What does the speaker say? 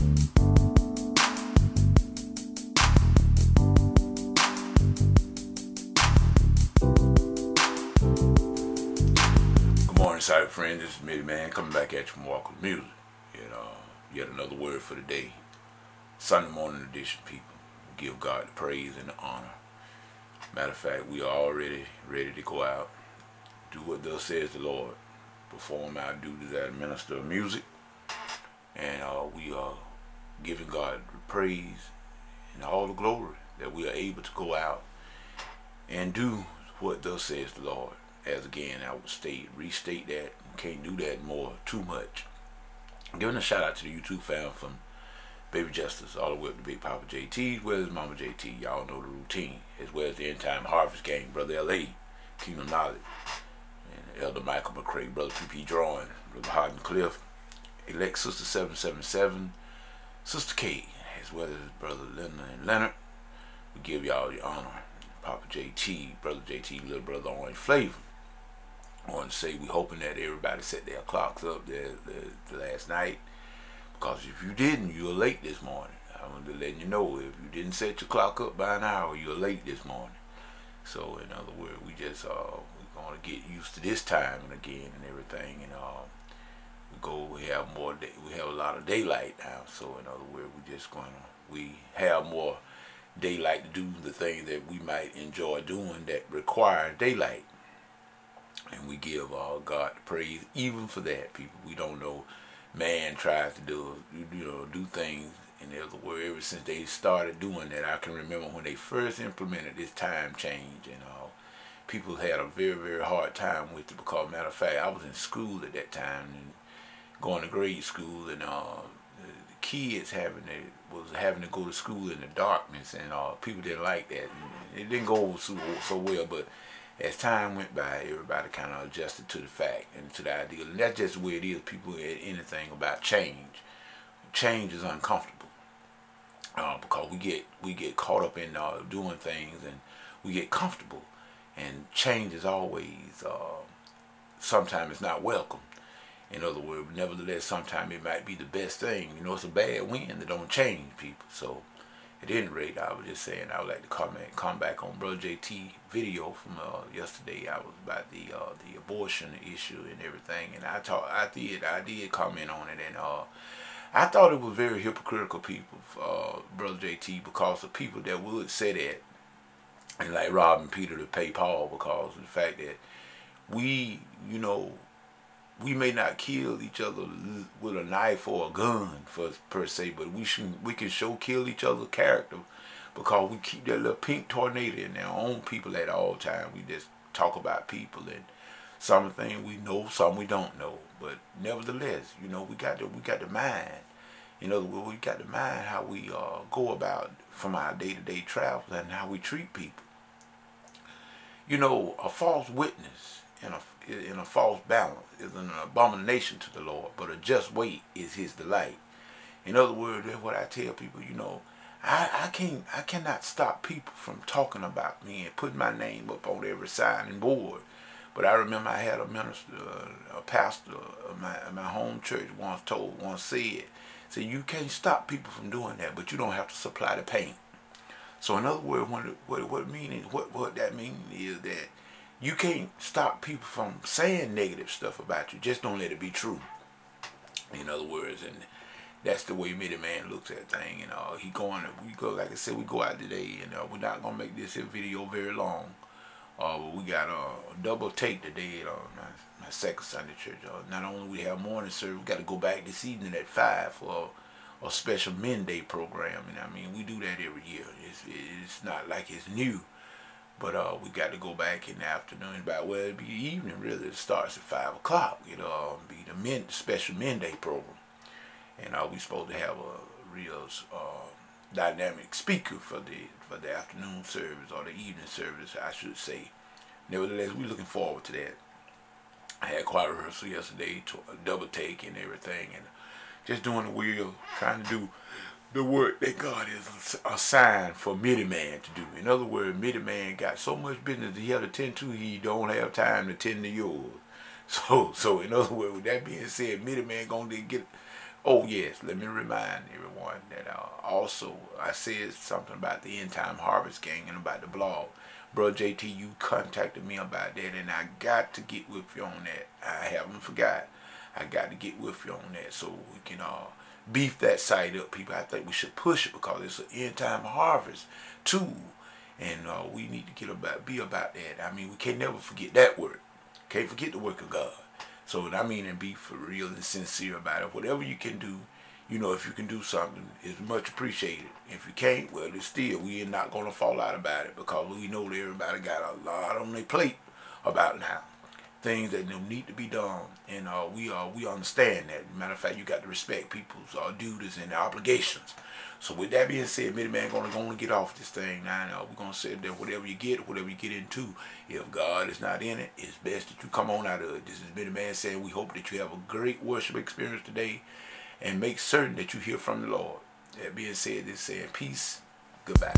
Good morning, cyber friends. This is Mitty Man coming back at you from Walk with Music. Yet another word for the day. Sunday morning edition, people. Give God the praise and the honor. Matter of fact, we are already ready to go out, do what thus says the Lord, perform our duties as a minister of music, and we are giving God the praise and all the glory that we are able to go out and do what thus says the Lord. As again, I would restate that, can't do that more, too much. Giving a shout out to the YouTube fam from Baby Justice all the way up to Big Papa JT, as well as Mama JT. Y'all know the routine, as well as the End Time Harvest Gang, Brother LA, Kingdom Knowledge, and Elder Michael McCray, Brother PP Drawing, Brother Hardin Cliff, Elect Sister 777, Sister K, as well as Brother Linda and Leonard. We give y'all the honor. Papa JT, Brother JT, little brother Orange Flavor. I want to say we hoping that everybody set their clocks up there the last night, because if you didn't, you're late this morning. I want to let you know, if you didn't set your clock up by an hour, you're late this morning. So in other words, we just we're going to get used to this time and again and everything, and we have a lot of daylight now. So in other words, we have more daylight to do the things that we might enjoy doing that require daylight. And we give God the praise even for that, people. We don't know, man tries to do things, in other words, ever since they started doing that. I can remember when they first implemented this time change, and people had a very, very hard time with it, because matter of fact, I was in school at that time and going to grade school, and the kids was having to go to school in the darkness, and people didn't like that, and it didn't go over so well. But as time went by, everybody kind of adjusted to the fact and to the ideal, and that's just the way it is. People, anything about change is uncomfortable, because we get caught up in doing things, and we get comfortable, and change is always sometimes it's not welcome. In other words, nevertheless, sometimes it might be the best thing. It's a bad wind that don't change people. So at any rate, I was just saying, I would like to come back on Brother JT video from yesterday. I was about the abortion issue and everything, and I did comment on it, and I thought it was very hypocritical, people, Brother JT, because the people that would say that, and like robbing Peter to pay Paul, because of the fact that we may not kill each other with a knife or a gun per se, but we can kill each other's character, because we keep that little pink tornado in our own people at all times. We just talk about people, and some things we know, some we don't know. But nevertheless, we got the mind. We got to mind how we go about from our day-to-day travels, and how we treat people. A false witness in a false balance is an abomination to the Lord, but a just weight is his delight. In other words, that's what I tell people. I cannot stop people from talking about me and putting my name up on every sign and board. But I remember I had a minister, a pastor of my home church once said, you can't stop people from doing that, but you don't have to supply the paint. So in other words, what that means is that you can't stop people from saying negative stuff about you. Just don't let it be true. In other words, and that's the way Mitty Man looks at things. And like I said, we go out today, and we're not gonna make this video very long. But we got a double take today at my second Sunday church. Not only we have morning service, we got to go back this evening at 5 for a special Men Day program. And I mean, we do that every year. It's not like it's new. But we got to go back in the afternoon, it'd be evening really. It starts at 5 o'clock. It'll be the special Men Day program. And we supposed to have a real dynamic speaker for the afternoon service, or the evening service, I should say. Nevertheless, we're looking forward to that. I had choir rehearsal yesterday, a double take and everything, and just doing the wheel, trying to do the work that God has assigned for Mitty Man to do. In other words, Mitty Man got so much business that he had to tend to, he don't have time to tend to yours. So in other words, with that being said, Mitty Man gonna get Oh yes, let me remind everyone that also I said something about the End Time Harvest Gang and about the blog. Bro JT, you contacted me about that, and I got to get with you on that. I haven't forgot. I got to get with you on that so we can beef that site up, people. I think we should push it because it's an end time harvest too, and we need to be about that. I mean, we can't never forget that work. Can't forget the work of God. So I mean, and be for real and sincere about it. Whatever you can do, if you can do something, it's much appreciated. If you can't, well, it's still, we are not gonna fall out about it because we know that everybody got a lot on their plate about now. Things that need to be done, and we understand that. Matter of fact, you got to respect people's duties and their obligations. So with that being said, Mitty Man gonna go and get off this thing now. And, we're gonna say that whatever you get into, if God is not in it, it's best that you come on out of it. This is Mitty Man saying we hope that you have a great worship experience today, and make certain that you hear from the Lord. That being said, this saying peace, goodbye.